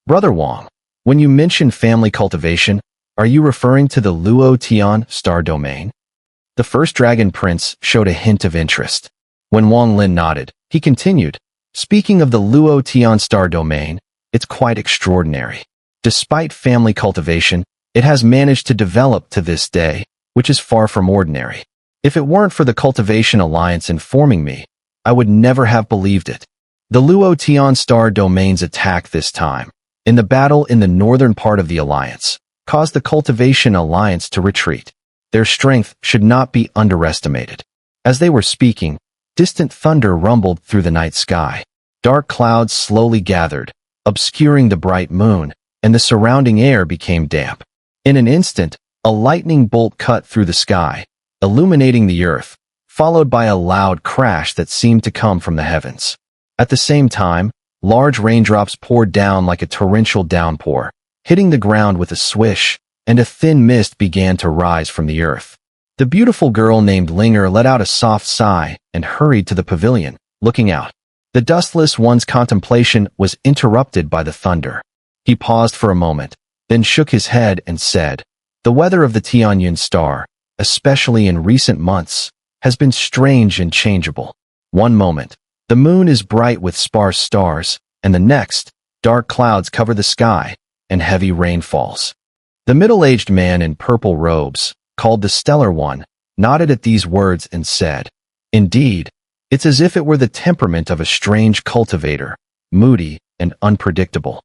Brother Wang, when you mention family cultivation, are you referring to the Luo Tian star domain? The first dragon prince showed a hint of interest. When Wang Lin nodded, he continued, speaking of the Luo Tian star domain, it's quite extraordinary. Despite family cultivation, it has managed to develop to this day, which is far from ordinary. If it weren't for the Cultivation Alliance informing me, I would never have believed it. The Luo Tian star domain's attack this time, in the battle in the northern part of the Alliance, caused the Cultivation Alliance to retreat. Their strength should not be underestimated. As they were speaking, distant thunder rumbled through the night sky. Dark clouds slowly gathered, obscuring the bright moon, and the surrounding air became damp. In an instant, a lightning bolt cut through the sky, illuminating the earth, followed by a loud crash that seemed to come from the heavens. At the same time, large raindrops poured down like a torrential downpour, hitting the ground with a swish, and a thin mist began to rise from the earth. The beautiful girl named Xun'er let out a soft sigh and hurried to the pavilion, looking out. The dustless one's contemplation was interrupted by the thunder. He paused for a moment, then shook his head and said, "The weather of the Tian Yunzi star, especially in recent months, has been strange and changeable. One moment, the moon is bright with sparse stars, and the next, dark clouds cover the sky, and heavy rain falls." The middle-aged man in purple robes, called the Stellar One, nodded at these words and said, "Indeed, it's as if it were the temperament of a strange cultivator, moody and unpredictable."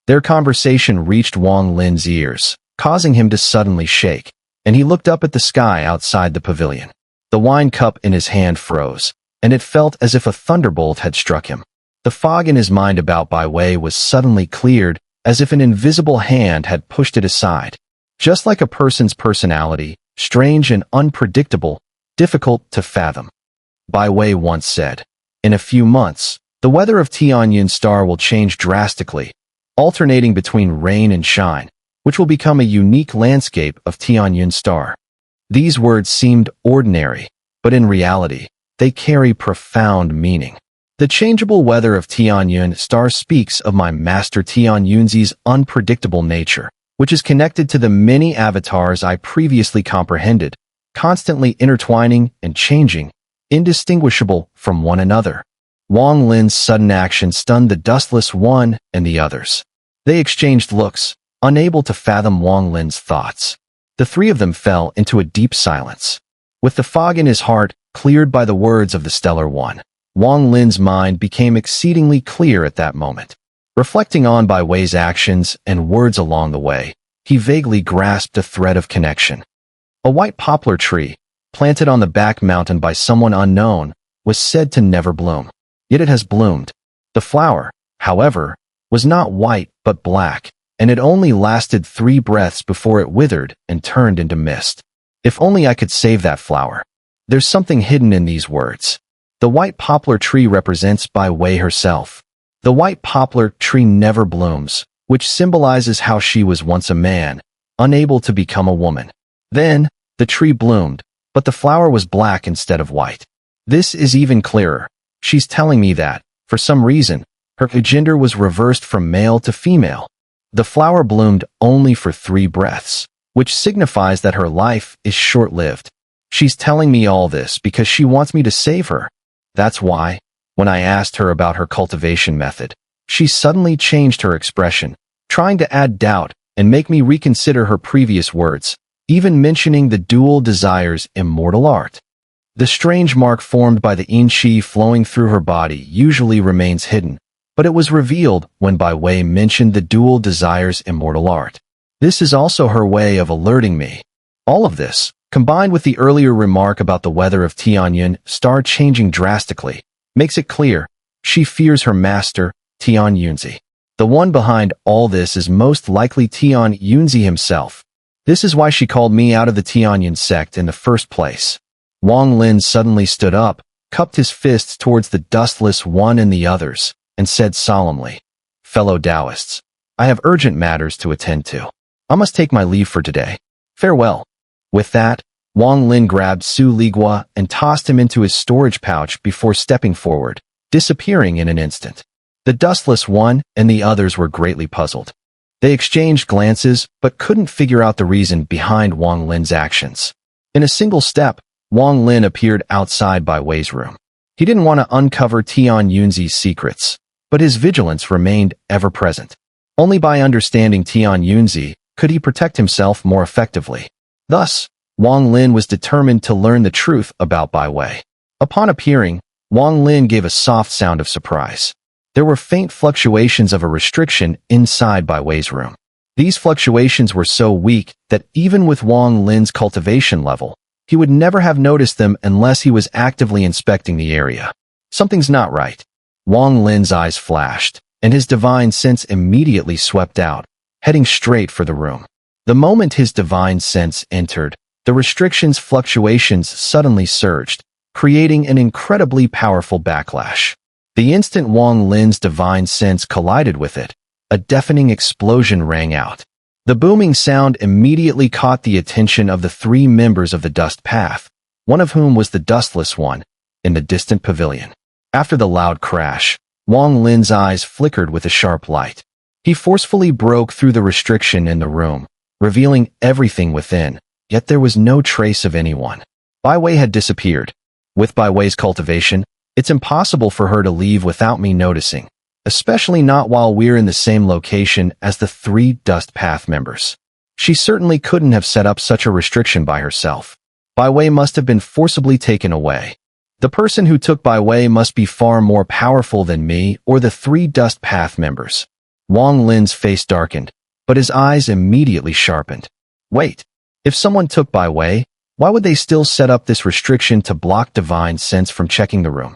Their conversation reached Wang Lin's ears, causing him to suddenly shake, and he looked up at the sky outside the pavilion. The wine cup in his hand froze, and it felt as if a thunderbolt had struck him. The fog in his mind about Bai Wei was suddenly cleared, as if an invisible hand had pushed it aside. Just like a person's personality, strange and unpredictable, difficult to fathom. Bai Wei once said, "In a few months, the weather of Tian Yunzi star will change drastically, alternating between rain and shine, which will become a unique landscape of Tian Yunzi star." These words seemed ordinary, but in reality, they carry profound meaning. The changeable weather of Tian Yunzi star speaks of my master Tian Yunzi's unpredictable nature, which is connected to the many avatars I previously comprehended, constantly intertwining and changing, indistinguishable from one another. Wang Lin's sudden action stunned the dustless one and the others. They exchanged looks, unable to fathom Wang Lin's thoughts. The three of them fell into a deep silence. With the fog in his heart cleared by the words of the Stellar One, Wang Lin's mind became exceedingly clear at that moment. Reflecting on Bai Wei's actions and words along the way, he vaguely grasped a thread of connection. A white poplar tree, planted on the back mountain by someone unknown, was said to never bloom. Yet it has bloomed. The flower, however, was not white but black, and it only lasted 3 breaths before it withered and turned into mist. If only I could save that flower. There's something hidden in these words. The white poplar tree represents Bai Wei herself. The white poplar tree never blooms, which symbolizes how she was once a man, unable to become a woman. Then, the tree bloomed, but the flower was black instead of white. This is even clearer. She's telling me that, for some reason, her gender was reversed from male to female. The flower bloomed only for 3 breaths, which signifies that her life is short-lived. She's telling me all this because she wants me to save her. That's why, when I asked her about her cultivation method, she suddenly changed her expression, trying to add doubt and make me reconsider her previous words, even mentioning the dual desires immortal art. The strange mark formed by the yin qi flowing through her body usually remains hidden, but it was revealed when Bai Wei mentioned the dual desires immortal art. This is also her way of alerting me. All of this, combined with the earlier remark about the weather of Tian Yunzi star changing drastically, makes it clear she fears her master, Tian Yunzi. The one behind all this is most likely Tian Yunzi himself. This is why she called me out of the Tian Yunzi sect in the first place. Wang Lin suddenly stood up, cupped his fists towards the dustless one and the others, and said solemnly, "Fellow Taoists, I have urgent matters to attend to. I must take my leave for today. Farewell." With that, Wang Lin grabbed Su Ligua and tossed him into his storage pouch before stepping forward, disappearing in an instant. The dustless one and the others were greatly puzzled. They exchanged glances but couldn't figure out the reason behind Wang Lin's actions. In a single step, Wang Lin appeared outside Bai Wei's room. He didn't want to uncover Tian Yunzi's secrets, but his vigilance remained ever present. Only by understanding Tian Yunzi could he protect himself more effectively. Thus, Wang Lin was determined to learn the truth about Bai Wei. Upon appearing, Wang Lin gave a soft sound of surprise. There were faint fluctuations of a restriction inside Bai Wei's room. These fluctuations were so weak that even with Wang Lin's cultivation level, he would never have noticed them unless he was actively inspecting the area. Something's not right. Wang Lin's eyes flashed, and his divine sense immediately swept out, heading straight for the room. The moment his divine sense entered, the restriction's fluctuations suddenly surged, creating an incredibly powerful backlash. The instant Wang Lin's divine sense collided with it, a deafening explosion rang out. The booming sound immediately caught the attention of the 3 members of the Dust Path, one of whom was the Dustless One, in the distant pavilion. After the loud crash, Wang Lin's eyes flickered with a sharp light. He forcefully broke through the restriction in the room, revealing everything within, yet there was no trace of anyone. Bai Wei had disappeared. With Bai Wei's cultivation, it's impossible for her to leave without me noticing, especially not while we're in the same location as the 3 Dust Path members. She certainly couldn't have set up such a restriction by herself. Bai Wei must have been forcibly taken away. The person who took Bai Wei must be far more powerful than me or the 3 Dust Path members. Wang Lin's face darkened, but his eyes immediately sharpened. Wait, if someone took Bai Wei, why would they still set up this restriction to block divine sense from checking the room?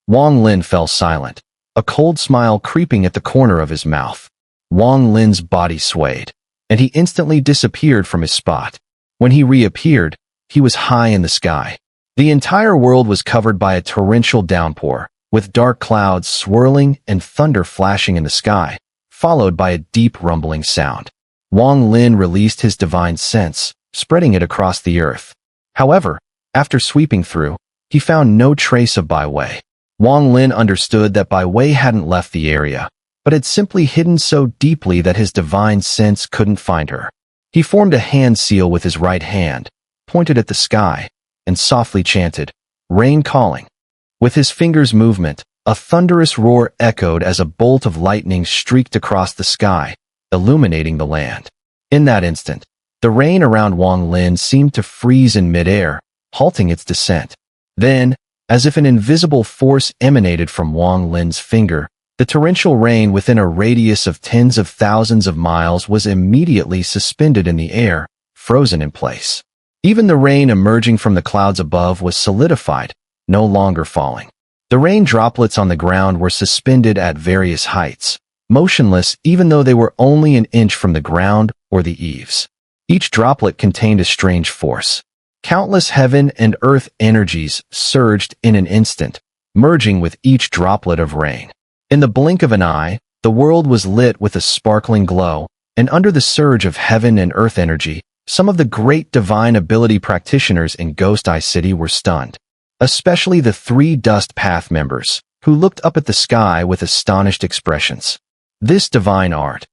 Wang Lin fell silent, a cold smile creeping at the corner of his mouth. Wang Lin's body swayed, and he instantly disappeared from his spot. When he reappeared, he was high in the sky. The entire world was covered by a torrential downpour, with dark clouds swirling and thunder flashing in the sky, followed by a deep rumbling sound. Wang Lin released his divine sense, spreading it across the earth. However, after sweeping through, he found no trace of Bai Wei. Wang Lin understood that Bai Wei hadn't left the area, but had simply hidden so deeply that his divine sense couldn't find her. He formed a hand seal with his right hand, pointed at the sky, and softly chanted, "Rain calling." With his fingers' movement, a thunderous roar echoed as a bolt of lightning streaked across the sky, illuminating the land. In that instant, the rain around Wang Lin seemed to freeze in midair, halting its descent. Then, as if an invisible force emanated from Wang Lin's finger, the torrential rain within a radius of tens of thousands of miles was immediately suspended in the air, frozen in place. Even the rain emerging from the clouds above was solidified, no longer falling. The rain droplets on the ground were suspended at various heights, motionless even though they were only an inch from the ground or the eaves. Each droplet contained a strange force. Countless heaven and earth energies surged in an instant, merging with each droplet of rain. In the blink of an eye, the world was lit with a sparkling glow, and under the surge of heaven and earth energy, some of the great divine ability practitioners in Ghost Eye City were stunned. Especially the 3 Dust Path members, who looked up at the sky with astonished expressions. This divine art.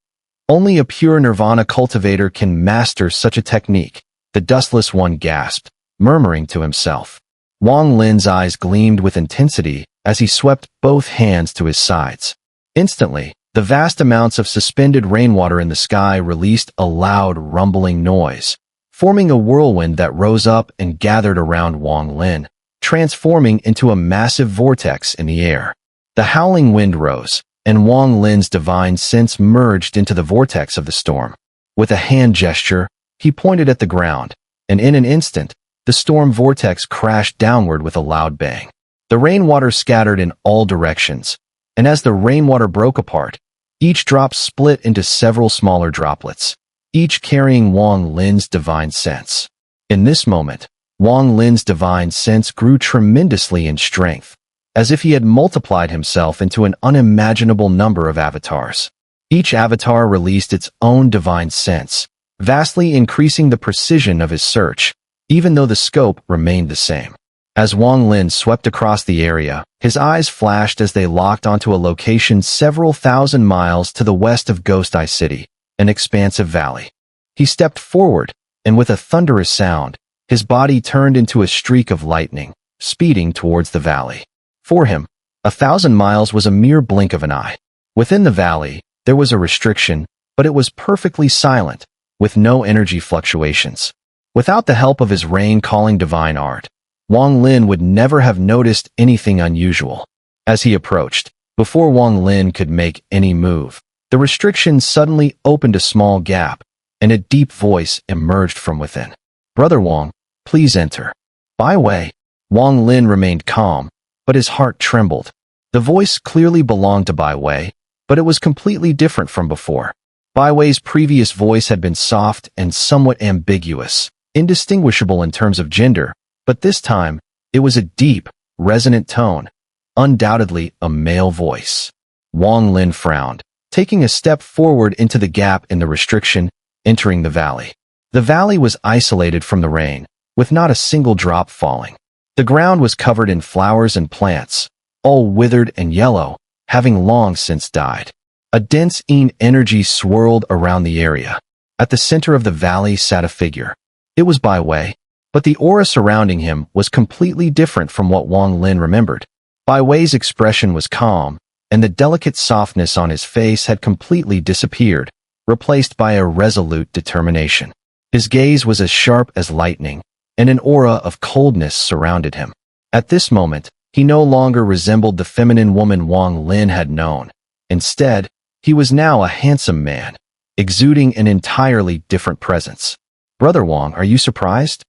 Only a pure nirvana cultivator can master such a technique, the Dustless One gasped, murmuring to himself. Wang Lin's eyes gleamed with intensity as he swept both hands to his sides. Instantly, the vast amounts of suspended rainwater in the sky released a loud, rumbling noise, forming a whirlwind that rose up and gathered around Wang Lin, transforming into a massive vortex in the air. The howling wind rose, and Wang Lin's divine sense merged into the vortex of the storm. With a hand gesture, he pointed at the ground, and in an instant, the storm vortex crashed downward with a loud bang. The rainwater scattered in all directions, and as the rainwater broke apart, each drop split into several smaller droplets, each carrying Wang Lin's divine sense. In this moment, Wang Lin's divine sense grew tremendously in strength, as if he had multiplied himself into an unimaginable number of avatars. Each avatar released its own divine sense, vastly increasing the precision of his search, even though the scope remained the same. As Wang Lin swept across the area, his eyes flashed as they locked onto a location several thousand miles to the west of Ghost Eye City, an expansive valley. He stepped forward, and with a thunderous sound, his body turned into a streak of lightning, speeding towards the valley. For him, 1,000 miles was a mere blink of an eye. Within the valley, there was a restriction, but it was perfectly silent, with no energy fluctuations. Without the help of his rain-calling divine art, Wang Lin would never have noticed anything unusual. As he approached, before Wang Lin could make any move, the restriction suddenly opened a small gap, and a deep voice emerged from within. "Brother Wang, please enter." Bai Wei. Wang Lin remained calm, but his heart trembled. The voice clearly belonged to Bai Wei, but it was completely different from before. Bai Wei's previous voice had been soft and somewhat ambiguous, indistinguishable in terms of gender, but this time, it was a deep, resonant tone, undoubtedly a male voice. Wang Lin frowned, taking a step forward into the gap in the restriction, entering the valley. The valley was isolated from the rain, with not a single drop falling. The ground was covered in flowers and plants, all withered and yellow, having long since died. A dense energy swirled around the area. At the center of the valley sat a figure. It was Bai Wei, but the aura surrounding him was completely different from what Wang Lin remembered. Bai Wei's expression was calm, and the delicate softness on his face had completely disappeared, replaced by a resolute determination. His gaze was as sharp as lightning, and an aura of coldness surrounded him. At this moment, he no longer resembled the feminine woman Wang Lin had known. Instead, he was now a handsome man, exuding an entirely different presence. "Brother Wang, are you surprised?"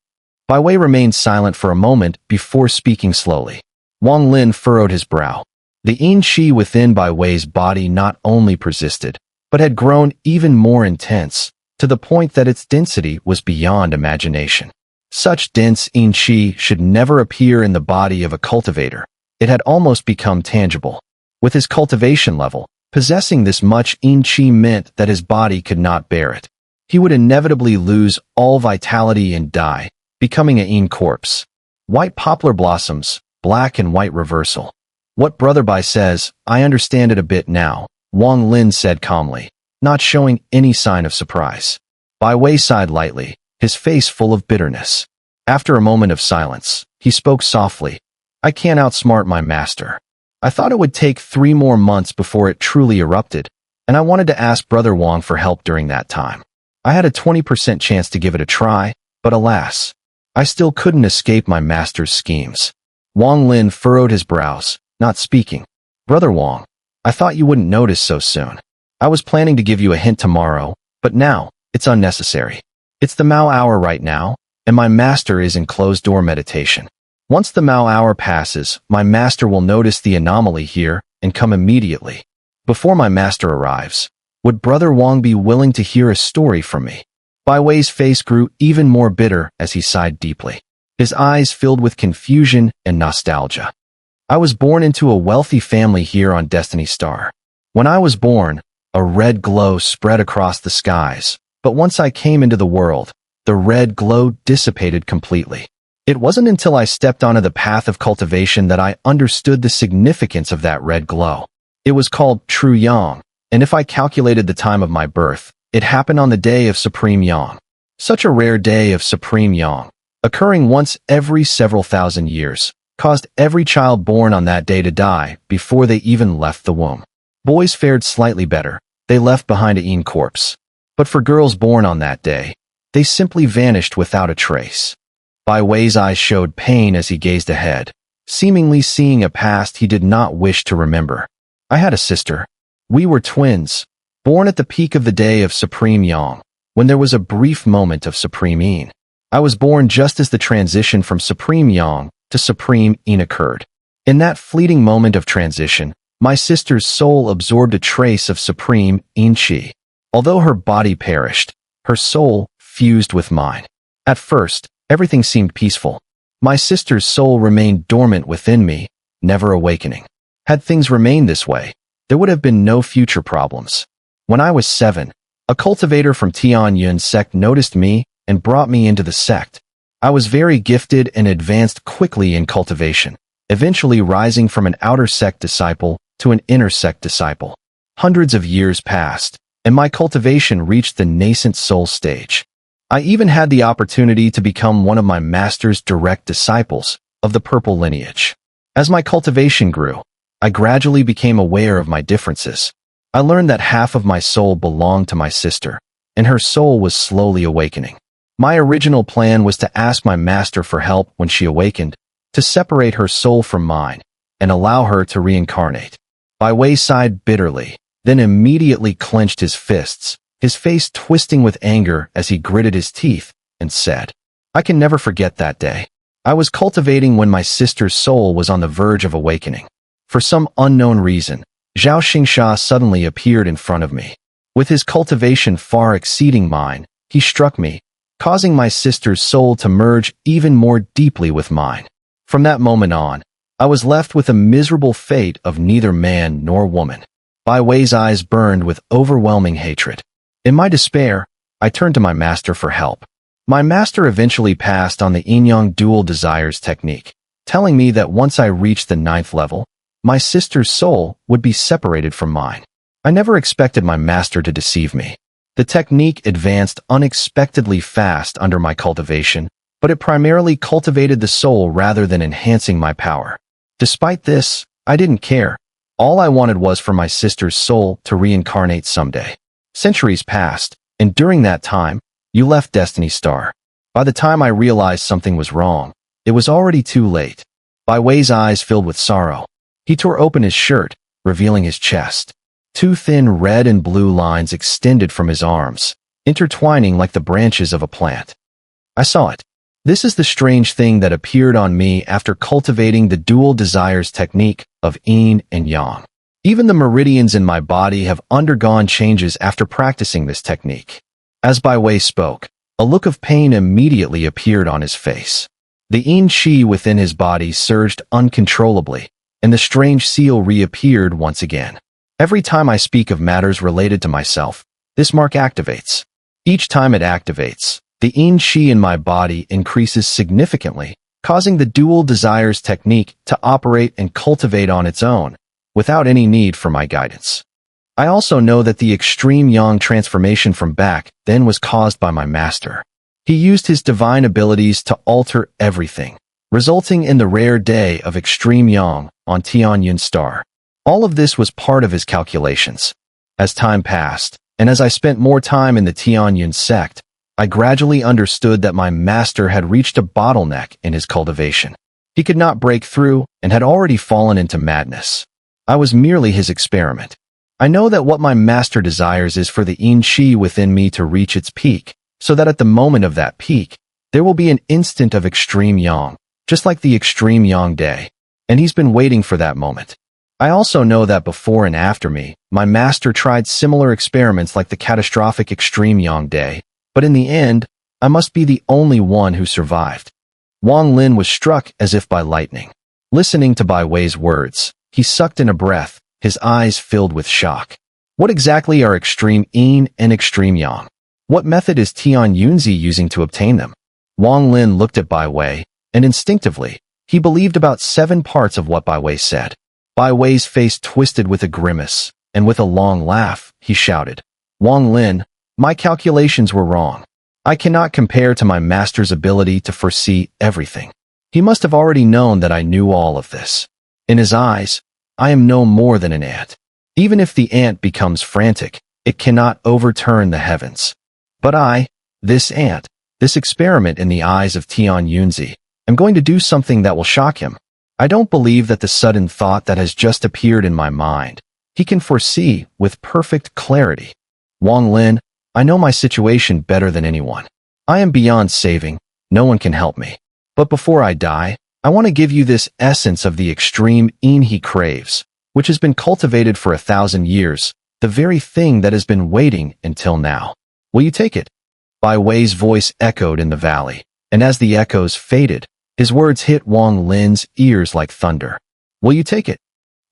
Bai Wei remained silent for a moment before speaking slowly. Wang Lin furrowed his brow. The yin qi within Bai Wei's body not only persisted, but had grown even more intense, to the point that its density was beyond imagination. Such dense yin qi should never appear in the body of a cultivator. It had almost become tangible. With his cultivation level, possessing this much yin qi meant that his body could not bear it. He would inevitably lose all vitality and die, becoming a yin corpse. White poplar blossoms, black and white reversal. "What Brother Bai says, I understand it a bit now," Wang Lin said calmly, not showing any sign of surprise. Bai Wei sighed lightly, his face full of bitterness. After a moment of silence, he spoke softly. "I can't outsmart my master. I thought it would take 3 more months before it truly erupted, and I wanted to ask Brother Wang for help during that time. I had a 20% chance to give it a try, but alas, I still couldn't escape my master's schemes." Wang Lin furrowed his brows, not speaking. "Brother Wang, I thought you wouldn't notice so soon. I was planning to give you a hint tomorrow, but now, it's unnecessary. It's the Mao hour right now, and my master is in closed-door meditation. Once the Mao hour passes, my master will notice the anomaly here and come immediately. Before my master arrives, would Brother Wang be willing to hear a story from me?" Bai Wei's face grew even more bitter as he sighed deeply. His eyes filled with confusion and nostalgia. "I was born into a wealthy family here on Destiny Star. When I was born, a red glow spread across the skies, but once I came into the world, the red glow dissipated completely. It wasn't until I stepped onto the path of cultivation that I understood the significance of that red glow. It was called True Yang, and if I calculated the time of my birth, it happened on the day of Supreme Yang. Such a rare day of Supreme Yang, occurring once every several thousand years, caused every child born on that day to die before they even left the womb. Boys fared slightly better, they left behind a yin corpse. But for girls born on that day, they simply vanished without a trace." Bai Wei's eyes showed pain as he gazed ahead, seemingly seeing a past he did not wish to remember. "I had a sister. We were twins, born at the peak of the day of Supreme Yang, when there was a brief moment of Supreme Yin. I was born just as the transition from Supreme Yang to Supreme Yin occurred. In that fleeting moment of transition, my sister's soul absorbed a trace of Supreme Yin Qi. Although her body perished, her soul fused with mine. At first, everything seemed peaceful. My sister's soul remained dormant within me, never awakening. Had things remained this way, there would have been no future problems. When I was 7, a cultivator from Tian Yunzi sect noticed me and brought me into the sect. I was very gifted and advanced quickly in cultivation, eventually rising from an outer sect disciple to an inner sect disciple. Hundreds of years passed, and my cultivation reached the nascent soul stage. I even had the opportunity to become one of my master's direct disciples of the purple lineage. As my cultivation grew, I gradually became aware of my differences. I learned that half of my soul belonged to my sister, and her soul was slowly awakening. My original plan was to ask my master for help when she awakened, to separate her soul from mine, and allow her to reincarnate. Bai Wei sighed bitterly, then immediately clenched his fists, his face twisting with anger as he gritted his teeth, and said, "I can never forget that day. I was cultivating when my sister's soul was on the verge of awakening. For some unknown reason, Zhao Xingsha suddenly appeared in front of me. With his cultivation far exceeding mine, he struck me, causing my sister's soul to merge even more deeply with mine. From that moment on, I was left with a miserable fate of neither man nor woman." Bai Wei's eyes burned with overwhelming hatred. In my despair, I turned to my master for help. My master eventually passed on the yin-yang dual desires technique, telling me that once I reached the 9th level, my sister's soul would be separated from mine. I never expected my master to deceive me. The technique advanced unexpectedly fast under my cultivation, but it primarily cultivated the soul rather than enhancing my power. Despite this, I didn't care. All I wanted was for my sister's soul to reincarnate someday. Centuries passed, and during that time, you left Destiny Star. By the time I realized something was wrong, it was already too late. Bai Wei's eyes filled with sorrow. He tore open his shirt, revealing his chest. 2 thin red and blue lines extended from his arms, intertwining like the branches of a plant. I saw it. This is the strange thing that appeared on me after cultivating the dual desires technique of yin and yang. Even the meridians in my body have undergone changes after practicing this technique. As Bai Wei spoke, a look of pain immediately appeared on his face. The yin qi within his body surged uncontrollably, and the strange seal reappeared once again. Every time I speak of matters related to myself, this mark activates. Each time it activates, the yin qi in my body increases significantly, causing the dual desires technique to operate and cultivate on its own, without any need for my guidance. I also know that the extreme yang transformation from back then was caused by my master. He used his divine abilities to alter everything, resulting in the rare day of extreme yang on Tian Yunzi star. All of this was part of his calculations. As time passed, and as I spent more time in the Tian Yunzi sect, I gradually understood that my master had reached a bottleneck in his cultivation. He could not break through and had already fallen into madness. I was merely his experiment. I know that what my master desires is for the yin qi within me to reach its peak, so that at the moment of that peak, there will be an instant of extreme yang, just like the extreme yang day, and he's been waiting for that moment. I also know that before and after me, my master tried similar experiments like the catastrophic extreme yang day, but in the end, I must be the only one who survived. Wang Lin was struck as if by lightning. Listening to Bai Wei's words, he sucked in a breath, his eyes filled with shock. What exactly are extreme yin and extreme yang? What method is Tian Yunzi using to obtain them? Wang Lin looked at Bai Wei, and instinctively, he believed about 7 parts of what Bai Wei said. Bai Wei's face twisted with a grimace, and with a long laugh, he shouted, "Wang Lin, my calculations were wrong. I cannot compare to my master's ability to foresee everything. He must have already known that I knew all of this. In his eyes, I am no more than an ant. Even if the ant becomes frantic, it cannot overturn the heavens. But I, this ant, this experiment in the eyes of Tian Yunzi, am going to do something that will shock him. I don't believe that the sudden thought that has just appeared in my mind, he can foresee with perfect clarity. Wang Lin, I know my situation better than anyone. I am beyond saving, no one can help me. But before I die, I want to give you this essence of the extreme yin he craves, which has been cultivated for 1,000 years, the very thing that has been waiting until now. Will you take it?" Bai Wei's voice echoed in the valley, and as the echoes faded, his words hit Wang Lin's ears like thunder. "Will you take it?"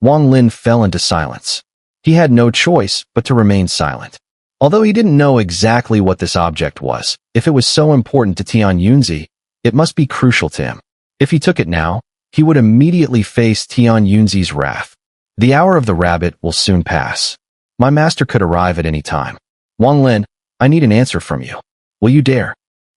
Wang Lin fell into silence. He had no choice but to remain silent. Although he didn't know exactly what this object was, if it was so important to Tian Yunzi, It must be crucial to him. If he took it now, he would immediately face Tian Yunzi's wrath. The hour of the rabbit will soon pass. My master could arrive at any time. Wang Lin, I need an answer from you. Will you dare?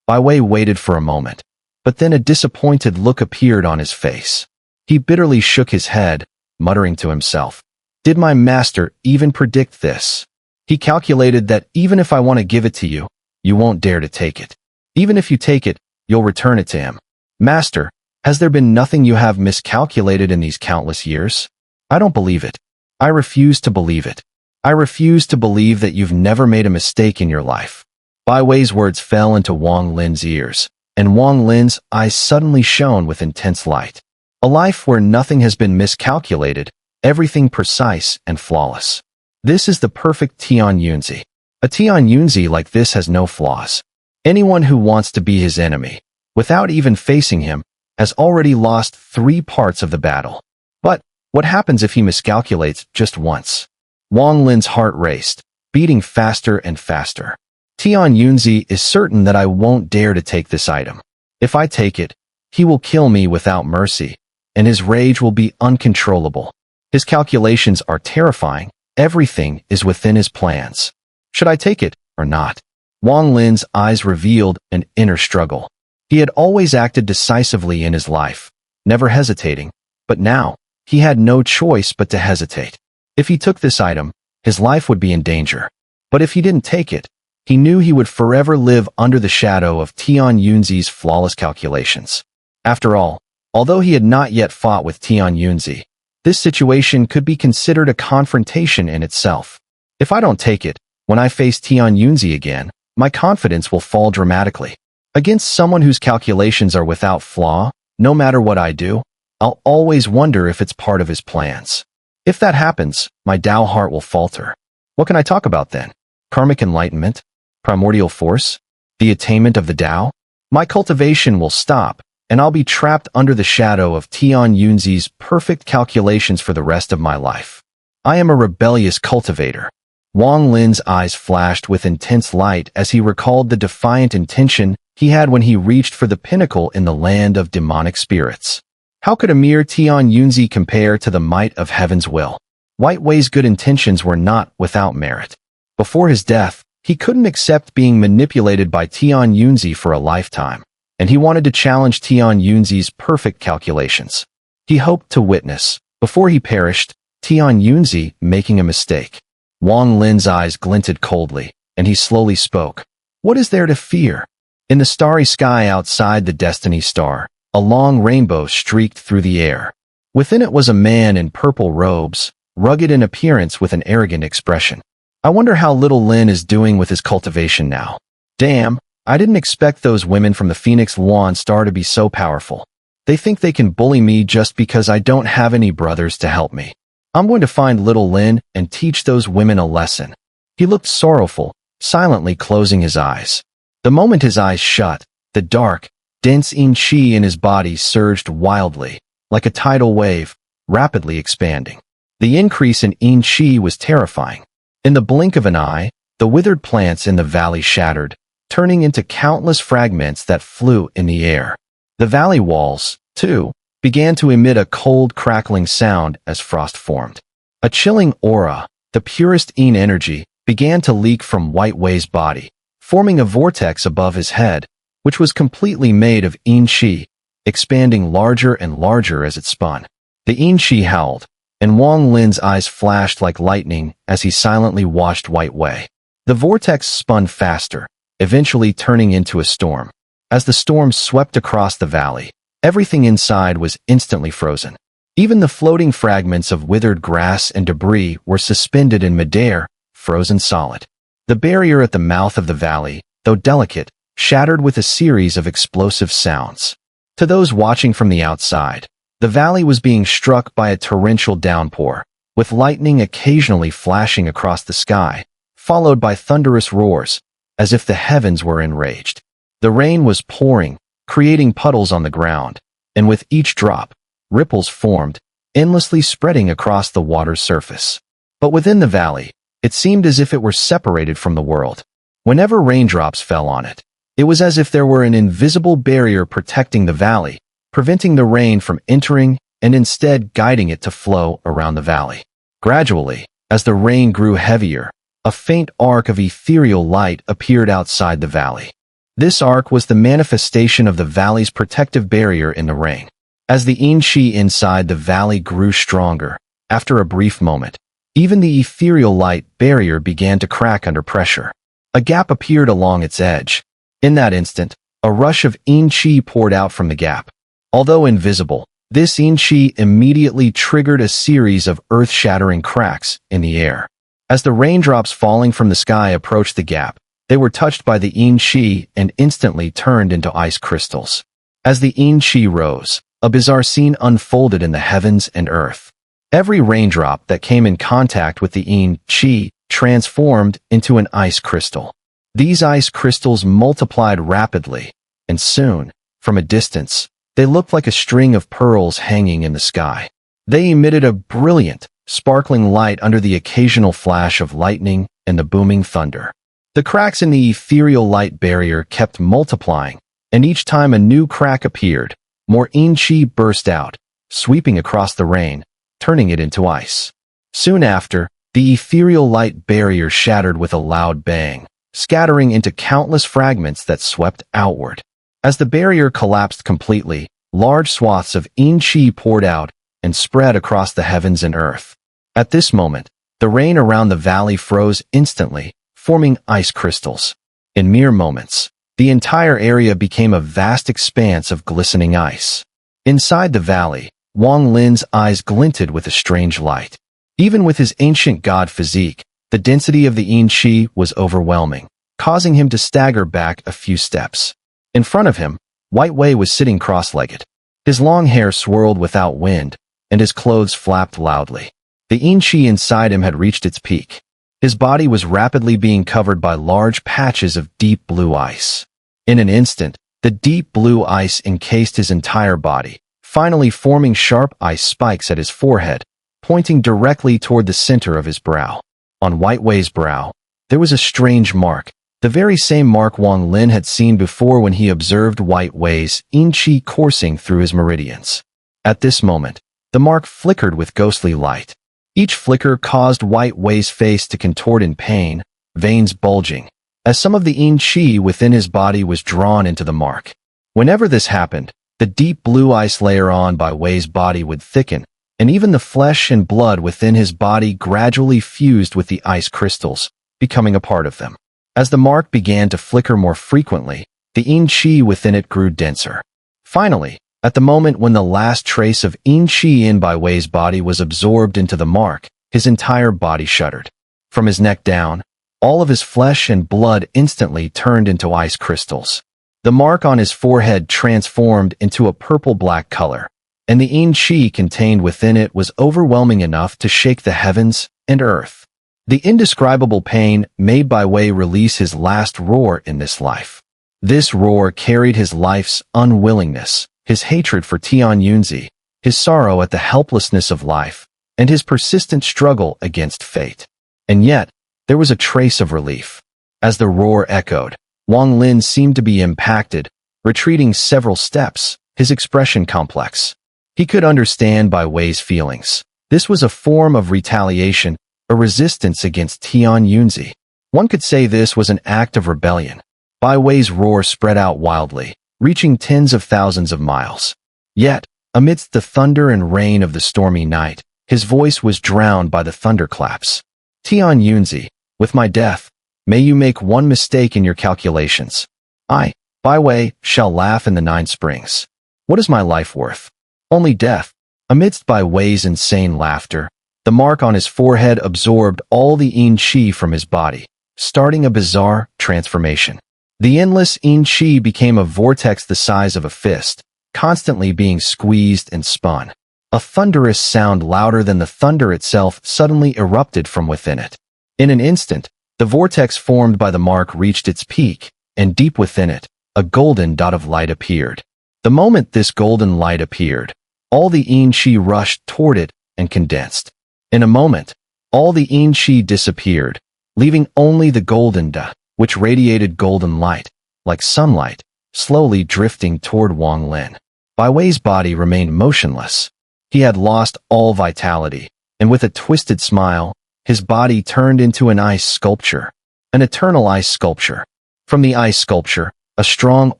Bai Wei waited for a moment, but then a disappointed look appeared on his face. He bitterly shook his head, muttering to himself, "Did my master even predict this? He calculated that even if I want to give it to you, you won't dare to take it. Even if you take it, you'll return it to him. Master, has there been nothing you have miscalculated in these countless years? I don't believe it. I refuse to believe it. I refuse to believe that you've never made a mistake in your life." Bai Wei's words fell into Wang Lin's ears, and Wang Lin's eyes suddenly shone with intense light. A life where nothing has been miscalculated, everything precise and flawless. This is the perfect Tian Yunzi. A Tian Yunzi like this has no flaws. Anyone who wants to be his enemy, without even facing him, has already lost 3 parts of the battle. But what happens if he miscalculates just once? Wang Lin's heart raced, beating faster and faster. Tian Yunzi is certain that I won't dare to take this item. If I take it, he will kill me without mercy, and his rage will be uncontrollable. His calculations are terrifying. Everything is within his plans. Should I take it or not? Wang Lin's eyes revealed an inner struggle. He had always acted decisively in his life, never hesitating, but now he had no choice but to hesitate. If he took this item, his life would be in danger. But if he didn't take it, he knew he would forever live under the shadow of Tian Yunzi's flawless calculations. After all, although he had not yet fought with Tian Yunzi, this situation could be considered a confrontation in itself. If I don't take it, when I face Tian Yunzi again, my confidence will fall dramatically. Against someone whose calculations are without flaw, no matter what I do, I'll always wonder if it's part of his plans. If that happens, my Tao heart will falter. What can I talk about then? Karmic enlightenment? Primordial force? The attainment of the Tao? My cultivation will stop, and I'll be trapped under the shadow of Tian Yunzi's perfect calculations for the rest of my life. I am a rebellious cultivator. Wang Lin's eyes flashed with intense light as he recalled the defiant intention he had when he reached for the pinnacle in the land of demonic spirits. How could a mere Tian Yunzi compare to the might of heaven's will? Bai Wei's good intentions were not without merit. Before his death, he couldn't accept being manipulated by Tian Yunzi for a lifetime, and he wanted to challenge Tian Yunzi's perfect calculations. He hoped to witness, before he perished, Tian Yunzi making a mistake. Wang Lin's eyes glinted coldly, and he slowly spoke. What is there to fear? In the starry sky outside the Destiny Star, a long rainbow streaked through the air. Within it was a man in purple robes, rugged in appearance with an arrogant expression. I wonder how little Lin is doing with his cultivation now. Damn, I didn't expect those women from the Phoenix Luan Star to be so powerful. They think they can bully me just because I don't have any brothers to help me. I'm going to find little Lin and teach those women a lesson. He looked sorrowful, silently closing his eyes. The moment his eyes shut, the dark, dense yin qi in his body surged wildly, like a tidal wave, rapidly expanding. The increase in yin qi was terrifying. In the blink of an eye, the withered plants in the valley shattered, turning into countless fragments that flew in the air. The valley walls, too, began to emit a cold, crackling sound as frost formed. A chilling aura, the purest yin energy, began to leak from Bai Wei's body, forming a vortex above his head, which was completely made of yin qi, expanding larger and larger as it spun. The yin qi howled, and Wang Lin's eyes flashed like lightning as he silently watched Bai Wei. The vortex spun faster, eventually turning into a storm. As the storm swept across the valley, everything inside was instantly frozen. Even the floating fragments of withered grass and debris were suspended in midair, frozen solid. The barrier at the mouth of the valley, though delicate, shattered with a series of explosive sounds. To those watching from the outside, the valley was being struck by a torrential downpour, with lightning occasionally flashing across the sky, followed by thunderous roars, as if the heavens were enraged. The rain was pouring, creating puddles on the ground, and with each drop, ripples formed, endlessly spreading across the water's surface. But within the valley, it seemed as if it were separated from the world. Whenever raindrops fell on it, It was as if there were an invisible barrier protecting the valley, preventing the rain from entering and instead guiding it to flow around the valley. Gradually, as the rain grew heavier, a faint arc of ethereal light appeared outside the valley. This arc was the manifestation of the valley's protective barrier in the rain. As the Yin-Chi inside the valley grew stronger, after a brief moment, even the ethereal light barrier began to crack under pressure. A gap appeared along its edge. In that instant, a rush of Yin-Chi poured out from the gap. Although invisible, this Yin-Chi immediately triggered a series of earth-shattering cracks in the air. As the raindrops falling from the sky approached the gap, they were touched by the Yin-Chi and instantly turned into ice crystals. As the Yin-Chi rose, a bizarre scene unfolded in the heavens and earth. Every raindrop that came in contact with the Yin-Chi transformed into an ice crystal. These ice crystals multiplied rapidly, and soon, from a distance, they looked like a string of pearls hanging in the sky. They emitted a brilliant, sparkling light under the occasional flash of lightning and the booming thunder. The cracks in the ethereal light barrier kept multiplying, and each time a new crack appeared, more Yin-Chi burst out, sweeping across the rain, turning it into ice. Soon after, the ethereal light barrier shattered with a loud bang, scattering into countless fragments that swept outward. As the barrier collapsed completely, large swaths of Yin-Chi poured out and spread across the heavens and earth. At this moment, the rain around the valley froze instantly, forming ice crystals. In mere moments, the entire area became a vast expanse of glistening ice. Inside the valley, Wang Lin's eyes glinted with a strange light. Even with his ancient god physique, the density of the Yin-Chi was overwhelming, causing him to stagger back a few steps. In front of him, Bai Wei was sitting cross-legged. His long hair swirled without wind, and his clothes flapped loudly. The Yin-Chi inside him had reached its peak. His body was rapidly being covered by large patches of deep blue ice. In an instant, the deep blue ice encased his entire body, finally forming sharp ice spikes at his forehead, pointing directly toward the center of his brow. On Bai Wei's brow, there was a strange mark, the very same mark Wang Lin had seen before when he observed Bai Wei's Yin-Chi coursing through his meridians. At this moment, the mark flickered with ghostly light. Each flicker caused Bai Wei's face to contort in pain, veins bulging, as some of the Yin-Chi within his body was drawn into the mark. Whenever this happened, the deep blue ice layer on Bai Wei's body would thicken, and even the flesh and blood within his body gradually fused with the ice crystals, becoming a part of them. As the mark began to flicker more frequently, the Yin-Chi within it grew denser. Finally, at the moment when the last trace of Yin-Chi in Bai Wei's body was absorbed into the mark, his entire body shuddered. From his neck down, all of his flesh and blood instantly turned into ice crystals. The mark on his forehead transformed into a purple-black color, and the Yin-Chi contained within it was overwhelming enough to shake the heavens and earth. The indescribable pain made Bai Wei release his last roar in this life. This roar carried his life's unwillingness, his hatred for Tian Yunzi, his sorrow at the helplessness of life, and his persistent struggle against fate. And yet, there was a trace of relief. As the roar echoed, Wang Lin seemed to be impacted, retreating several steps, his expression complex. He could understand Bai Wei's feelings. This was a form of retaliation, a resistance against Tian Yunzi. One could say this was an act of rebellion. Bai Wei's roar spread out wildly, reaching tens of thousands of miles. Yet, amidst the thunder and rain of the stormy night, his voice was drowned by the thunderclaps. Tian Yunzi, with my death, may you make one mistake in your calculations. I, Bai Wei, shall laugh in the 9 springs. What is my life worth? Only death. Amidst Bai Wei's insane laughter, the mark on his forehead absorbed all the Yin-Chi from his body, starting a bizarre transformation. The endless Yin-Chi became a vortex the size of a fist, constantly being squeezed and spun. A thunderous sound louder than the thunder itself suddenly erupted from within it. In an instant, the vortex formed by the mark reached its peak, and deep within it, a golden dot of light appeared. The moment this golden light appeared, all the Yin-Chi rushed toward it and condensed. In a moment, all the Yin-Chi disappeared, leaving only the golden dot, which radiated golden light. like sunlight, slowly drifting toward Wang Lin. Bai Wei's body remained motionless. He had lost all vitality, and with a twisted smile, his body turned into an ice sculpture, an eternal ice sculpture. From the ice sculpture, a strong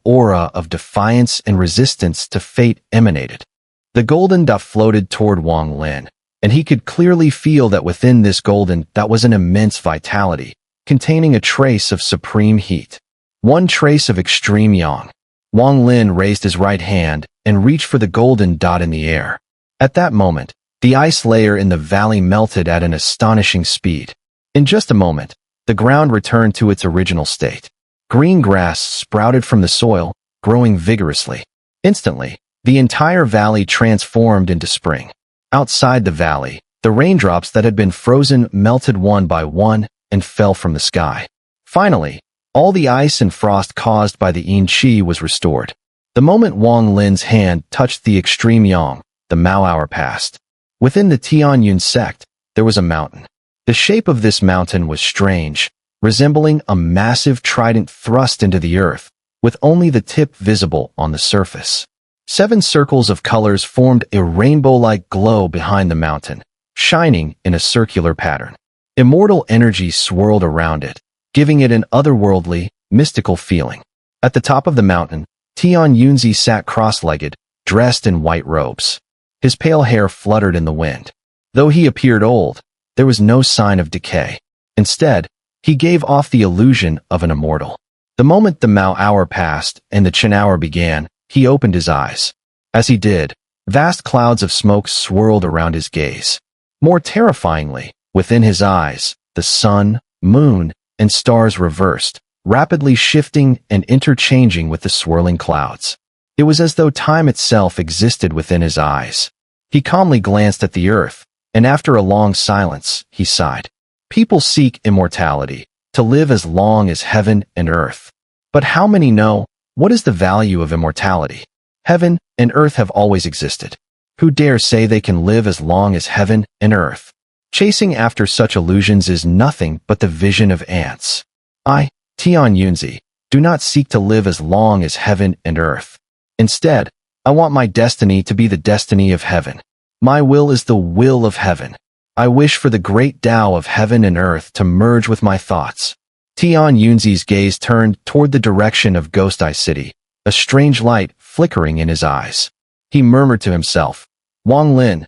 aura of defiance and resistance to fate emanated. The golden dot floated toward Wang Lin, and he could clearly feel that within this golden dot was an immense vitality, containing a trace of supreme heat. One trace of extreme yang. Wang Lin raised his right hand and reached for the golden dot in the air. At that moment, the ice layer in the valley melted at an astonishing speed. In just a moment, the ground returned to its original state. Green grass sprouted from the soil, growing vigorously. Instantly, the entire valley transformed into spring. Outside the valley, the raindrops that had been frozen melted one by one and fell from the sky. Finally, all the ice and frost caused by the yin qi was restored. The moment Wang Lin's hand touched the extreme yang, the Mao hour passed. Within the Tian Yunzi sect, there was a mountain. The shape of this mountain was strange, resembling a massive trident thrust into the earth, with only the tip visible on the surface. 7 circles of colors formed a rainbow-like glow behind the mountain, shining in a circular pattern. Immortal energy swirled around it, giving it an otherworldly, mystical feeling. At the top of the mountain, Tian Yunzi sat cross-legged, dressed in white robes. His pale hair fluttered in the wind. Though he appeared old, there was no sign of decay. Instead, he gave off the illusion of an immortal. The moment the Mao hour passed and the Chen hour began, he opened his eyes. As he did, vast clouds of smoke swirled around his gaze. More terrifyingly, within his eyes, the sun, moon, and stars reversed, rapidly shifting and interchanging with the swirling clouds. It was as though time itself existed within his eyes. He calmly glanced at the earth, and after a long silence, he sighed. People seek immortality, to live as long as heaven and earth. But how many know, what is the value of immortality? Heaven and earth have always existed. Who dare say they can live as long as heaven and earth? Chasing after such illusions is nothing but the vision of ants. I, Tian Yunzi, do not seek to live as long as heaven and earth. Instead, I want my destiny to be the destiny of heaven. My will is the will of heaven. I wish for the great Tao of heaven and earth to merge with my thoughts. Tian Yunzi's gaze turned toward the direction of Ghost Eye City, a strange light flickering in his eyes. He murmured to himself, Wang Lin,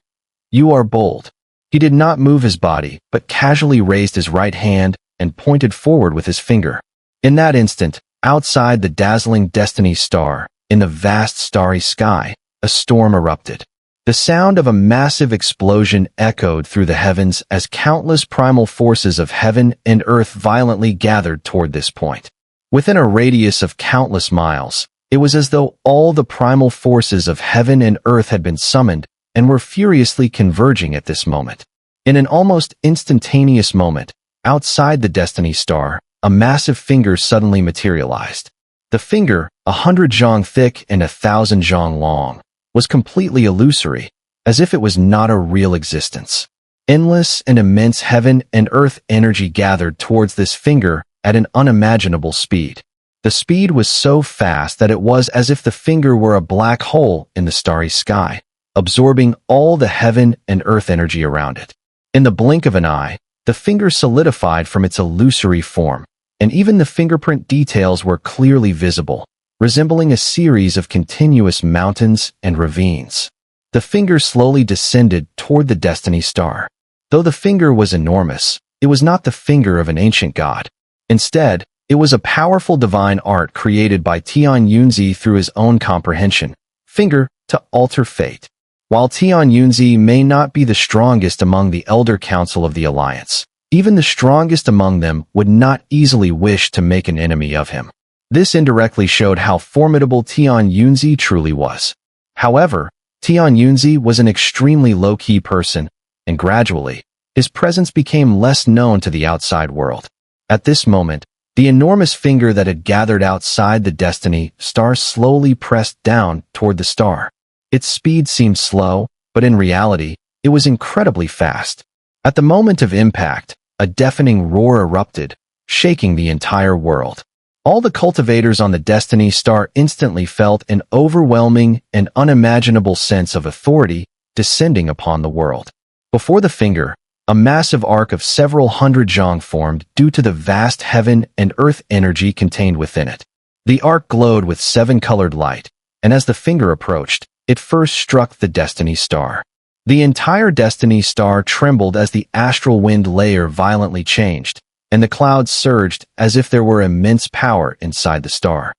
you are bold. He did not move his body, but casually raised his right hand and pointed forward with his finger. In that instant, outside the dazzling Destiny star, in the vast starry sky, a storm erupted. The sound of a massive explosion echoed through the heavens as countless primal forces of heaven and earth violently gathered toward this point. Within a radius of countless miles, it was as though all the primal forces of heaven and earth had been summoned and were furiously converging at this moment. In an almost instantaneous moment, outside the Destiny star, a massive finger suddenly materialized. The finger, 100 zhang thick and 1,000 zhang long, was completely illusory, as if it was not a real existence. Endless and immense heaven and earth energy gathered towards this finger at an unimaginable speed. The speed was so fast that it was as if the finger were a black hole in the starry sky, absorbing all the heaven and earth energy around it. In the blink of an eye, the finger solidified from its illusory form, and even the fingerprint details were clearly visible, resembling a series of continuous mountains and ravines. The finger slowly descended toward the Destiny star. Though the finger was enormous, it was not the finger of an ancient god. Instead, it was a powerful divine art created by Tian Yunzi through his own comprehension, finger to alter fate. While Tian Yunzi may not be the strongest among the Elder Council of the Alliance, even the strongest among them would not easily wish to make an enemy of him. This indirectly showed how formidable Tian Yunzi truly was. However, Tian Yunzi was an extremely low-key person, and gradually, his presence became less known to the outside world. At this moment, the enormous finger that had gathered outside the Destiny star slowly pressed down toward the star. Its speed seemed slow, but in reality, it was incredibly fast. At the moment of impact, a deafening roar erupted, shaking the entire world. All the cultivators on the Destiny Star instantly felt an overwhelming and unimaginable sense of authority descending upon the world. Before the finger, a massive arc of several hundred zhang formed due to the vast heaven and earth energy contained within it. The arc glowed with seven-colored light, and as the finger approached, it first struck the Destiny Star. The entire Destiny Star trembled as the astral wind layer violently changed, and the clouds surged as if there were immense power inside the star.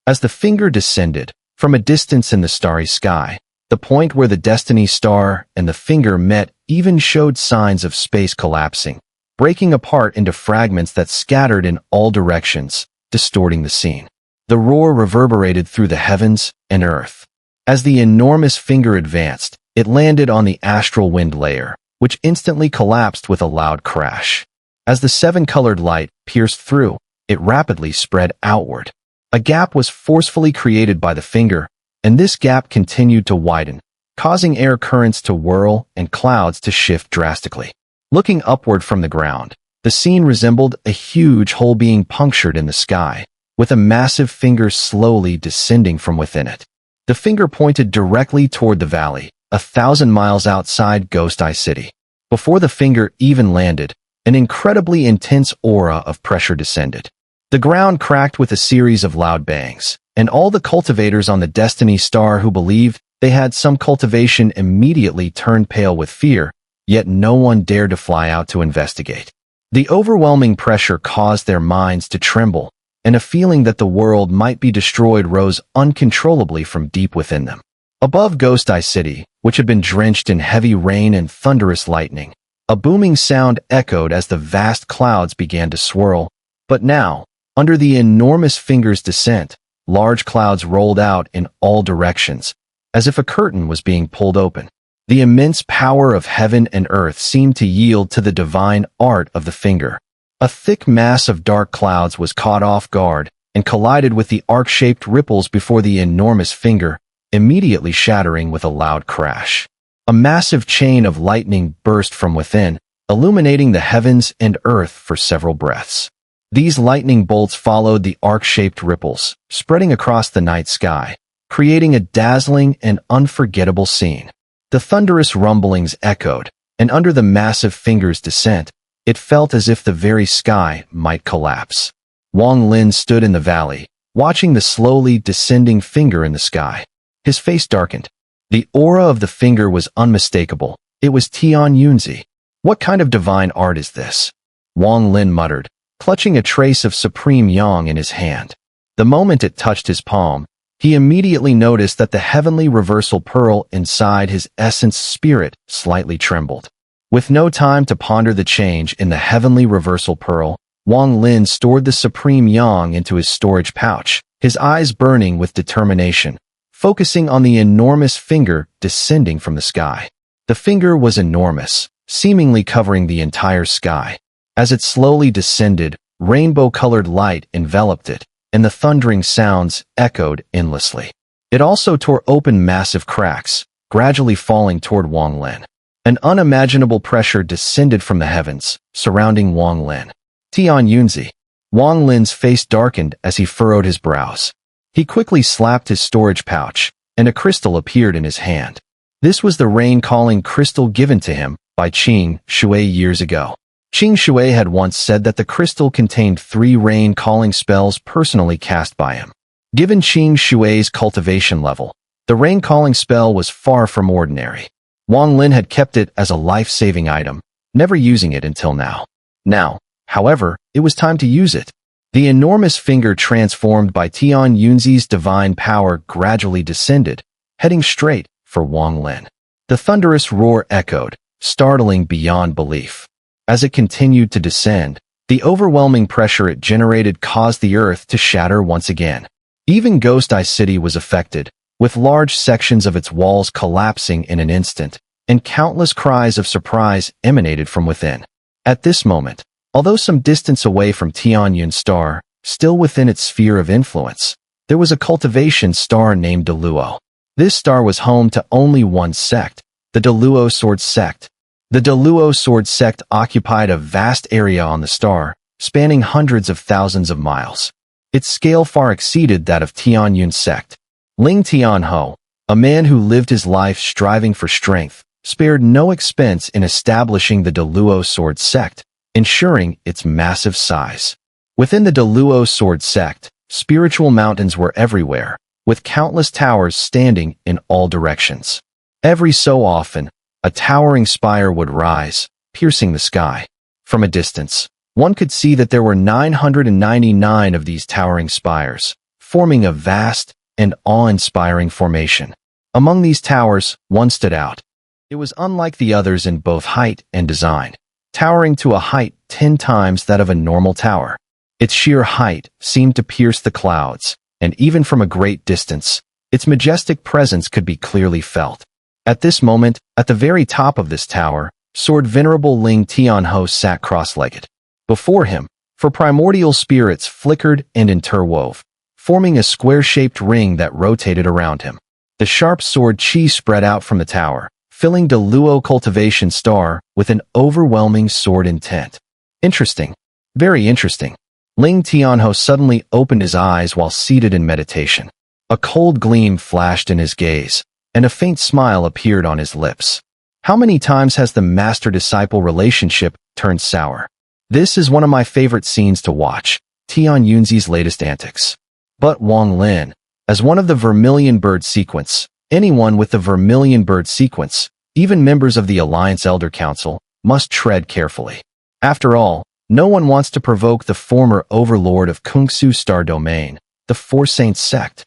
As the finger descended, from a distance in the starry sky, the point where the Destiny Star and the finger met even showed signs of space collapsing, breaking apart into fragments that scattered in all directions, distorting the scene. The roar reverberated through the heavens and earth. As the enormous finger advanced, it landed on the astral wind layer, which instantly collapsed with a loud crash. As the seven-colored light pierced through, it rapidly spread outward. A gap was forcefully created by the finger, and this gap continued to widen, causing air currents to whirl and clouds to shift drastically. Looking upward from the ground, the scene resembled a huge hole being punctured in the sky, with a massive finger slowly descending from within it. The finger pointed directly toward the valley, 1,000 miles outside Ghost Eye City. Before the finger even landed, an incredibly intense aura of pressure descended. The ground cracked with a series of loud bangs, and all the cultivators on the Destiny Star who believed they had some cultivation immediately turned pale with fear, yet no one dared to fly out to investigate. The overwhelming pressure caused their minds to tremble, and a feeling that the world might be destroyed rose uncontrollably from deep within them. Above Ghost Eye City, which had been drenched in heavy rain and thunderous lightning, a booming sound echoed as the vast clouds began to swirl. But now, under the enormous finger's descent, large clouds rolled out in all directions, as if a curtain was being pulled open. The immense power of heaven and earth seemed to yield to the divine art of the finger. A thick mass of dark clouds was caught off guard and collided with the arc-shaped ripples before the enormous finger, immediately shattering with a loud crash. A massive chain of lightning burst from within, illuminating the heavens and earth for several breaths. These lightning bolts followed the arc-shaped ripples, spreading across the night sky, creating a dazzling and unforgettable scene. The thunderous rumblings echoed, and under the massive finger's descent, it felt as if the very sky might collapse. Wang Lin stood in the valley, watching the slowly descending finger in the sky. His face darkened. The aura of the finger was unmistakable. It was Tian Yunzi. What kind of divine art is this? Wang Lin muttered, clutching a trace of supreme yang in his hand. The moment it touched his palm, he immediately noticed that the heavenly reversal pearl inside his essence spirit slightly trembled. With no time to ponder the change in the heavenly reversal pearl, Wang Lin stored the supreme yang into his storage pouch, his eyes burning with determination, focusing on the enormous finger descending from the sky. The finger was enormous, seemingly covering the entire sky. As it slowly descended, rainbow-colored light enveloped it, and the thundering sounds echoed endlessly. It also tore open massive cracks, gradually falling toward Wang Lin. An unimaginable pressure descended from the heavens, surrounding Wang Lin. Tian Yunzi. Wang Lin's face darkened as he furrowed his brows. He quickly slapped his storage pouch, and a crystal appeared in his hand. This was the rain-calling crystal given to him by Qing Shui years ago. Qing Shui had once said that the crystal contained 3 rain-calling spells personally cast by him. Given Qing Shui's cultivation level, the rain-calling spell was far from ordinary. Wang Lin had kept it as a life-saving item, never using it until now. Now, however, it was time to use it. The enormous finger transformed by Tian Yunzi's divine power gradually descended, heading straight for Wang Lin. The thunderous roar echoed, startling beyond belief. As it continued to descend, the overwhelming pressure it generated caused the earth to shatter once again. Even Ghost Eye City was affected, with large sections of its walls collapsing in an instant, and countless cries of surprise emanated from within. At this moment, although some distance away from Tianyun's star, still within its sphere of influence, there was a cultivation star named Deluo. This star was home to only one sect, the Deluo Sword Sect. The Deluo Sword Sect occupied a vast area on the star, spanning hundreds of thousands of miles. Its scale far exceeded that of Tian Yun's sect. Ling Tianho, a man who lived his life striving for strength, spared no expense in establishing the Deluo sword sect, ensuring its massive size. Within the Deluo sword sect, spiritual mountains were everywhere, with countless towers standing in all directions. Every so often, a towering spire would rise, piercing the sky. From a distance, one could see that there were 999 of these towering spires, forming a vast and awe-inspiring formation. Among these towers, one stood out. It was unlike the others in both height and design, towering to a height 10 times that of a normal tower. Its sheer height seemed to pierce the clouds, and even from a great distance, its majestic presence could be clearly felt. At this moment, at the very top of this tower, soared venerable Ling Tianho sat cross-legged. Before him, for primordial spirits flickered and interwove, forming a square-shaped ring that rotated around him. The sharp sword chi spread out from the tower, filling Deluo cultivation star with an overwhelming sword intent. Interesting. Very interesting. Ling Tianho suddenly opened his eyes while seated in meditation. A cold gleam flashed in his gaze, and a faint smile appeared on his lips. How many times has the master-disciple relationship turned sour? This is one of my favorite scenes to watch, Tian Yunzi's latest antics. But Wang Lin, as one of the Vermilion Bird sequence, anyone with the Vermilion Bird sequence, even members of the Alliance Elder Council, must tread carefully. After all, no one wants to provoke the former overlord of Kungsu Star Domain, the Four Saints sect.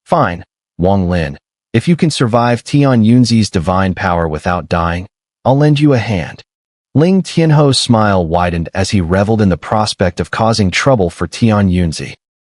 Fine, Wang Lin. If you can survive Tian Yunzi's divine power without dying, I'll lend you a hand. Ling Tianho's smile widened as he reveled in the prospect of causing trouble for Tian Yunzi.